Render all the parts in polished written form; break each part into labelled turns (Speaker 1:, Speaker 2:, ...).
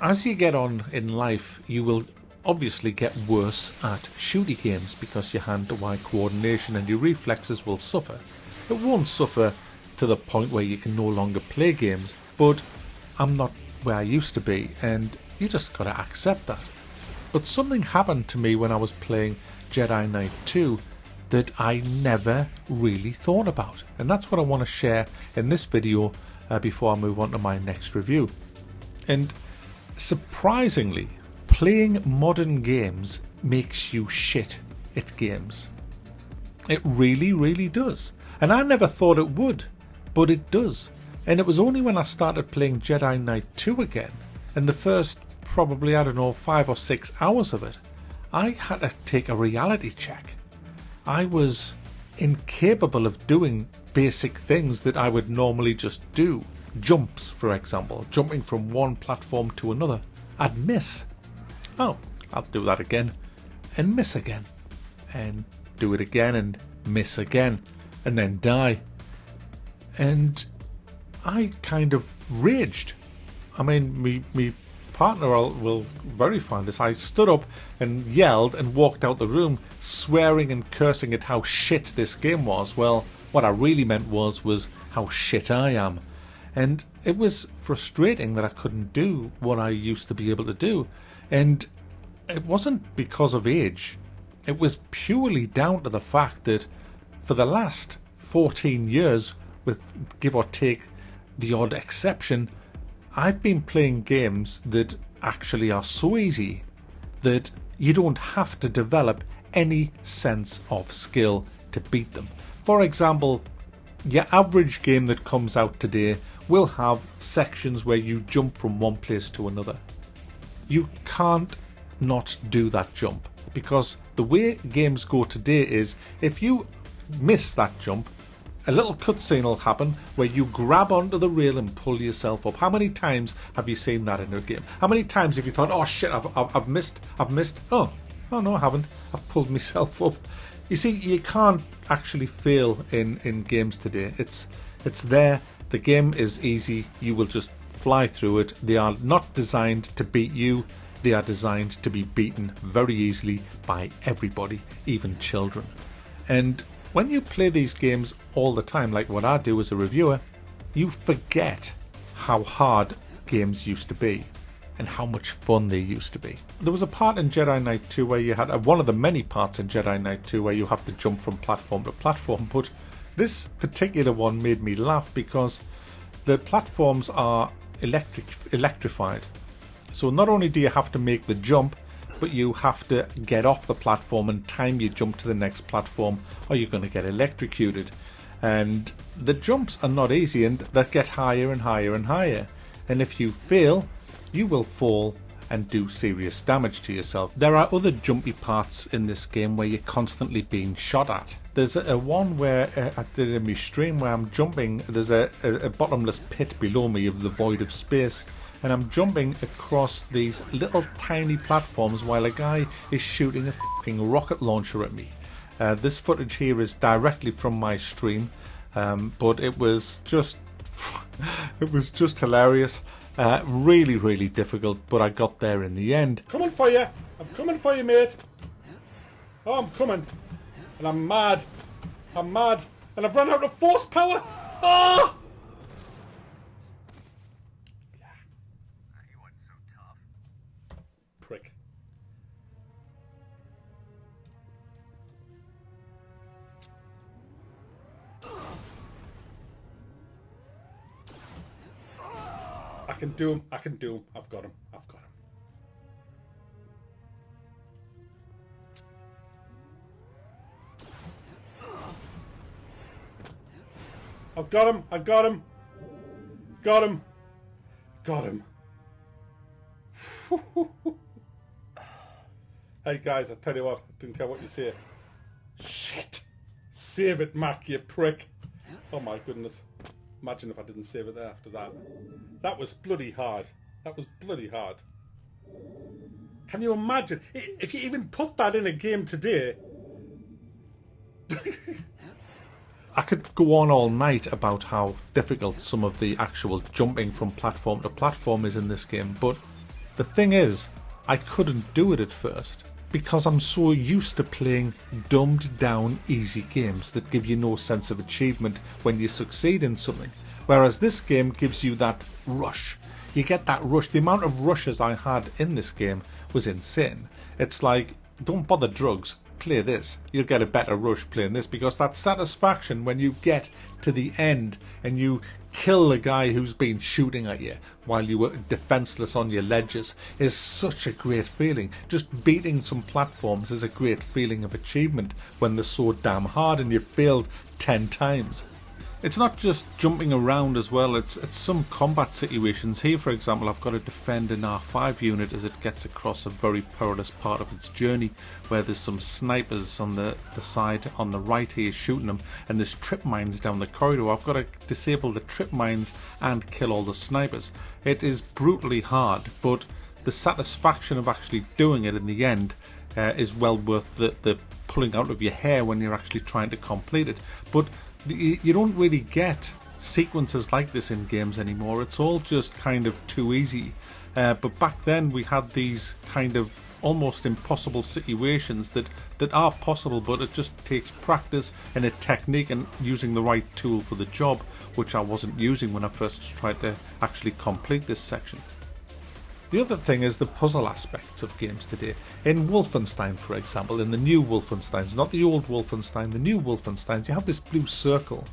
Speaker 1: as you get on in life, you will obviously get worse at shooty games because your hand-to-eye coordination and your reflexes will suffer. It won't suffer to the point where you can no longer play games, but I'm not where I used to be, and you just gotta accept that. But something happened to me when I was playing Jedi Knight 2 that I never really thought about, and that's what I want to share in this video before I move on to my next review. And surprisingly, playing modern games makes you shit at games. It really, really does. And I never thought it would, but it does. And it was only when I started playing Jedi Knight 2 again, and the first probably, I don't know, 5 or 6 hours of it, I had to take a reality check. I was incapable of doing basic things that I would normally just do. Jumps, for example, jumping from one platform to another. I'd miss. Oh, I'll do that again, and miss again, and do it again and miss again, and then die. And I kind of raged. I mean, me partner will verify this. I stood up and yelled and walked out the room, swearing and cursing at how shit this game was. Well, what I really meant was how shit I am. And it was frustrating that I couldn't do what I used to be able to do. And it wasn't because of age. It was purely down to the fact that for the last 14 years, with give or take the odd exception, I've been playing games that actually are so easy that you don't have to develop any sense of skill to beat them. For example, your average game that comes out today will have sections where you jump from one place to another. You can't not do that jump, because the way games go today is if you miss that jump, a little cutscene will happen where you grab onto the rail and pull yourself up. How many times have you seen that in a game? How many times have you thought, oh shit, I've missed. Oh no, I haven't. I've pulled myself up. You see, you can't actually fail in games today. It's there. The game is easy. You will just fly through it. They are not designed to beat you. They are designed to be beaten very easily by everybody, even children. And when you play these games all the time, like what I do as a reviewer, you forget how hard games used to be and how much fun they used to be. There was a part in Jedi Knight 2 where you had, one of the many parts in Jedi Knight 2 where you have to jump from platform to platform, but this particular one made me laugh because the platforms are electrified. So not only do you have to make the jump, but you have to get off the platform and time your jump to the next platform or you're going to get electrocuted. And the jumps are not easy, and they get higher and higher and higher. And if you fail, you will fall and do serious damage to yourself. There are other jumpy parts in this game where you're constantly being shot at. There's a one where I did in my stream where I'm jumping. There's a bottomless pit below me of the void of space, and I'm jumping across these little tiny platforms while a guy is shooting a fucking rocket launcher at me. This footage here is directly from my stream, but it was just hilarious. Really, really difficult, but I got there in the end.
Speaker 2: Coming for you! I'm coming for you, mate! Oh, I'm coming! And I'm mad! And I've run out of force power! Oh!
Speaker 3: You weren't so tough.
Speaker 2: Prick. I can do him. I've got him. I got him. Hey guys, I tell you what, I didn't care what you say. Shit! Save it, Mac, you prick. Oh my goodness. Imagine if I didn't save it there after that. That was bloody hard. Can you imagine? If you even put that in a game today...
Speaker 1: I could go on all night about how difficult some of the actual jumping from platform to platform is in this game, but The thing is, I couldn't do it at first because I'm so used to playing dumbed down easy games that give you no sense of achievement when you succeed in something. Whereas this game gives you that rush. You get that rush. The amount of rushes I had in this game was insane. It's like, don't bother drugs, play this. You'll get a better rush playing this, because that satisfaction when you get to the end and you kill the guy who's been shooting at you while you were defenseless on your ledges is such a great feeling. Just beating some platforms is a great feeling of achievement when they're so damn hard and you've failed 10 times. It's not just jumping around as well, it's some combat situations. Here, for example, I've got to defend an R5 unit as it gets across a very perilous part of its journey, where there's some snipers on the side on the right here shooting them, and there's trip mines down the corridor. I've got to disable the trip mines and kill all the snipers. It is brutally hard, but the satisfaction of actually doing it in the end is well worth the pulling out of your hair when you're actually trying to complete it. But you don't really get sequences like this in games anymore. It's all just kind of too easy. But back then we had these kind of almost impossible situations that are possible, but it just takes practice and a technique and using the right tool for the job, which I wasn't using when I first tried to actually complete this section. The other thing is the puzzle aspects of games today. In Wolfenstein, for example, in the new Wolfensteins, not the old Wolfenstein, the new Wolfensteins, you have this blue circle,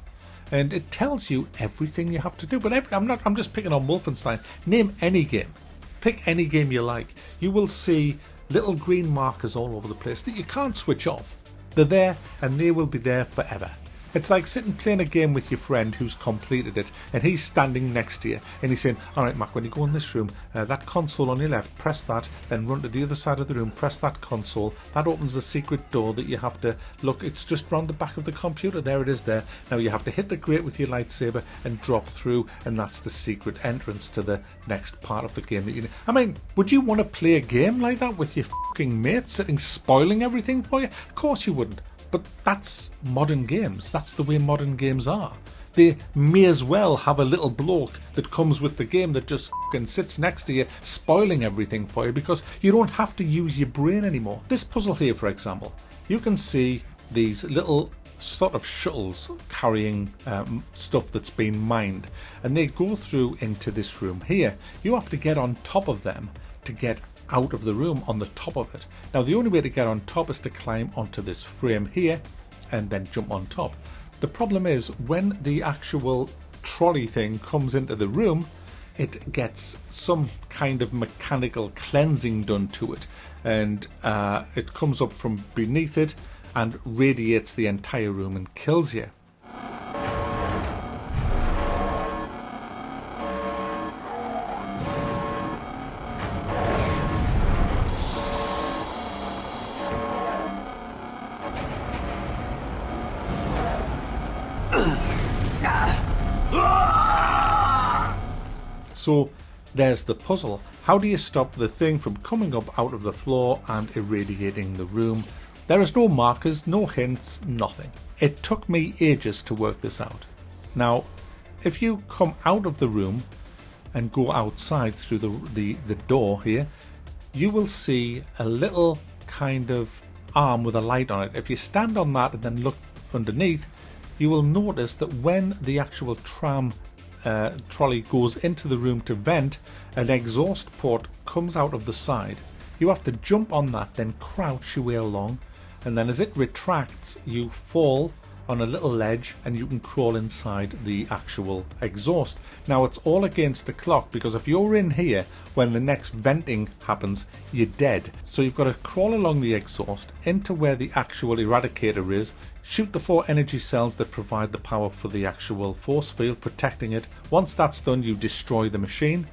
Speaker 1: and it tells you everything you have to do. But I'm just picking on Wolfenstein. Name any game, pick any game you like. You will see little green markers all over the place that you can't switch off. They're there, and they will be there forever. It's like sitting playing a game with your friend who's completed it, and he's standing next to you and he's saying, alright Mac, when you go in this room, that console on your left, press that, then run to the other side of the room, press that console, that opens the secret door that you have to look, it's just round the back of the computer, there it is there. Now you have to hit the grate with your lightsaber and drop through, and that's the secret entrance to the next part of the game that you need. I mean, would you want to play a game like that with your fucking mate sitting spoiling everything for you? Of course you wouldn't. But that's modern games. That's the way modern games are. They may as well have a little bloke that comes with the game that just fucking sits next to you spoiling everything for you, because you don't have to use your brain anymore. This puzzle here, for example, you can see these little sort of shuttles carrying stuff that's been mined, and they go through into this room here. You have to get on top of them to get out of the room on the top of it. Now the only way to get on top is to climb onto this frame here and then jump on top. The problem is when the actual trolley thing comes into the room, it gets some kind of mechanical cleansing done to it, and it comes up from beneath it and radiates the entire room and kills you. So there's the puzzle. How do you stop the thing from coming up out of the floor and irradiating the room? There is no markers, no hints, nothing. It took me ages to work this out. Now, if you come out of the room and go outside through the door here, you will see a little kind of arm with a light on it. If you stand on that and then look underneath, you will notice that when the actual trolley goes into the room to vent, an exhaust port comes out of the side. You have to jump on that, then crouch your way along, and then as it retracts, you fall on a little ledge and you can crawl inside the actual exhaust. Now it's all against the clock, because if you're in here when the next venting happens, you're dead. So you've got to crawl along the exhaust into where the actual eradicator is, shoot the 4 energy cells that provide the power for the actual force field protecting it. Once that's done, you destroy the machine.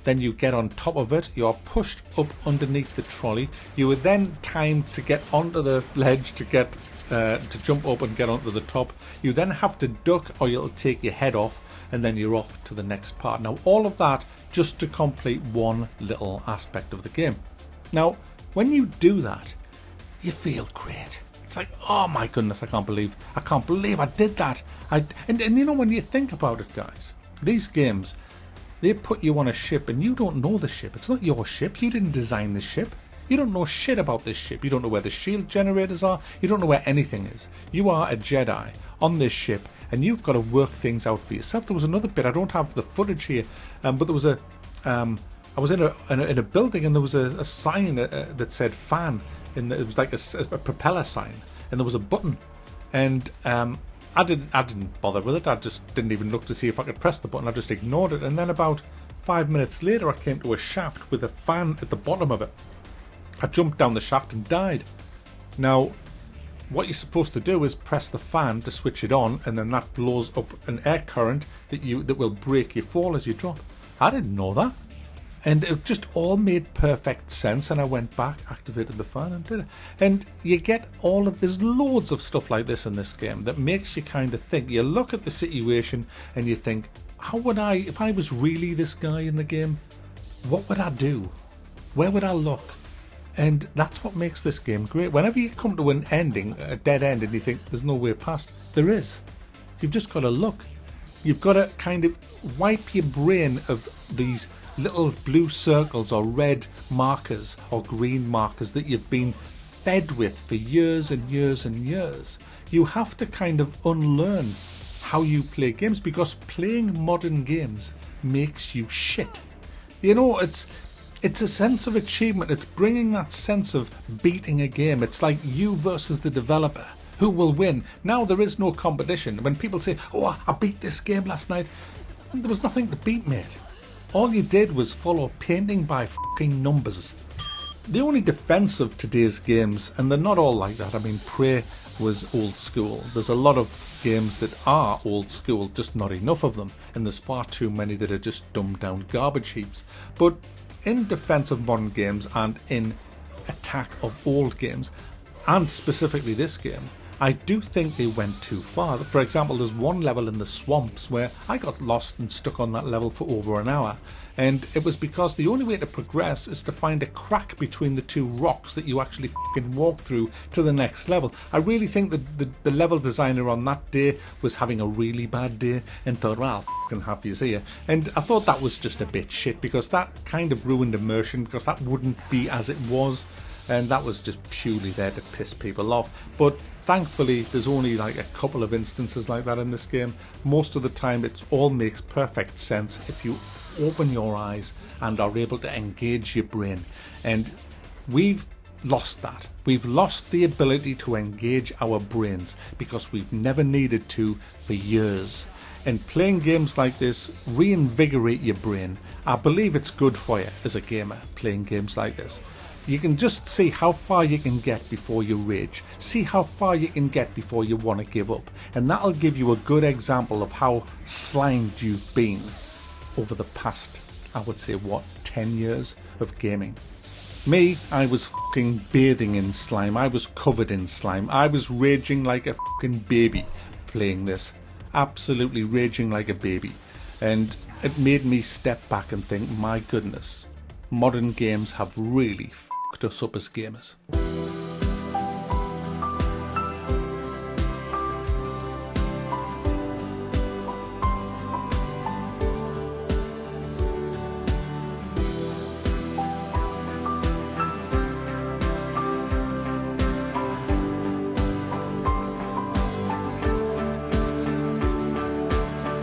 Speaker 1: Then you get on top of it, you're pushed up underneath the trolley. You are then timed to get onto the ledge to get to jump up and get onto the top. You then have to duck or you'll take your head off, and then you're off to the next part. Now all of that just to complete one little aspect of the game. Now when you do that, you feel great. It's like, oh my goodness, I can't believe I did that. And you know, when you think about it, guys, these games, They put you on a ship and you don't know the ship. It's not your ship. You didn't design the ship. You don't know shit about this ship. You don't know where the shield generators are. You don't know where anything is. You are a Jedi on this ship and you've got to work things out for yourself. There was another bit, I don't have the footage here, but there was a... I was in a building and there was a sign that said fan. It was like a propeller sign. And there was a button. And I didn't bother with it. I just didn't even look to see if I could press the button. I just ignored it. And then about 5 minutes later, I came to a shaft with a fan at the bottom of it. I jumped down the shaft and died. Now, what you're supposed to do is press the fan to switch it on, and then that blows up an air current that will break your fall as you drop. I didn't know that. And it just all made perfect sense, and I went back, activated the fan and did it. And you get there's loads of stuff like this in this game that makes you kind of think. You look at the situation and you think, how would I, if I was really this guy in the game, what would I do? Where would I look? And that's what makes this game great. Whenever you come to an ending, a dead end, and you think there's no way past, there is. You've just got to look. You've got to kind of wipe your brain of these little blue circles or red markers or green markers that you've been fed with for years and years and years. You have to kind of unlearn how you play games, because playing modern games makes you shit. You know, it's a sense of achievement. It's bringing that sense of beating a game. It's like you versus the developer. Who will win? Now there is no competition. When people say, oh, I beat this game last night, there was nothing to beat, mate. All you did was follow painting by fucking numbers. The only defense of today's games, and they're not all like that. I mean, Prey was old school. There's a lot of games that are old school, just not enough of them. And there's far too many that are just dumbed down garbage heaps. But in defense of modern games and in attack of old games, and specifically this game, I do think they went too far. For example, there's one level in the swamps where I got lost and stuck on that level for over an hour. And it was because the only way to progress is to find a crack between the two rocks that you actually fucking walk through to the next level. I really think that the level designer on that day was having a really bad day and thought, well, I'll fucking have you here. And I thought that was just a bit shit, because that kind of ruined immersion, because that wouldn't be as it was. And that was just purely there to piss people off. But thankfully, there's only like a couple of instances like that in this game. Most of the time, it all makes perfect sense if you open your eyes and are able to engage your brain. And we've lost that. We've lost the ability to engage our brains because we've never needed to for years. And playing games like this reinvigorate your brain. I believe it's good for you as a gamer, playing games like this. You can just see how far you can get before you rage. See how far you can get before you want to give up. And that'll give you a good example of how slimed you've been over the past, I would say, 10 years of gaming. Me, I was fucking bathing in slime. I was covered in slime. I was raging like a fucking baby playing this. Absolutely raging like a baby. And it made me step back and think, my goodness, modern games have really fucked us up as gamers.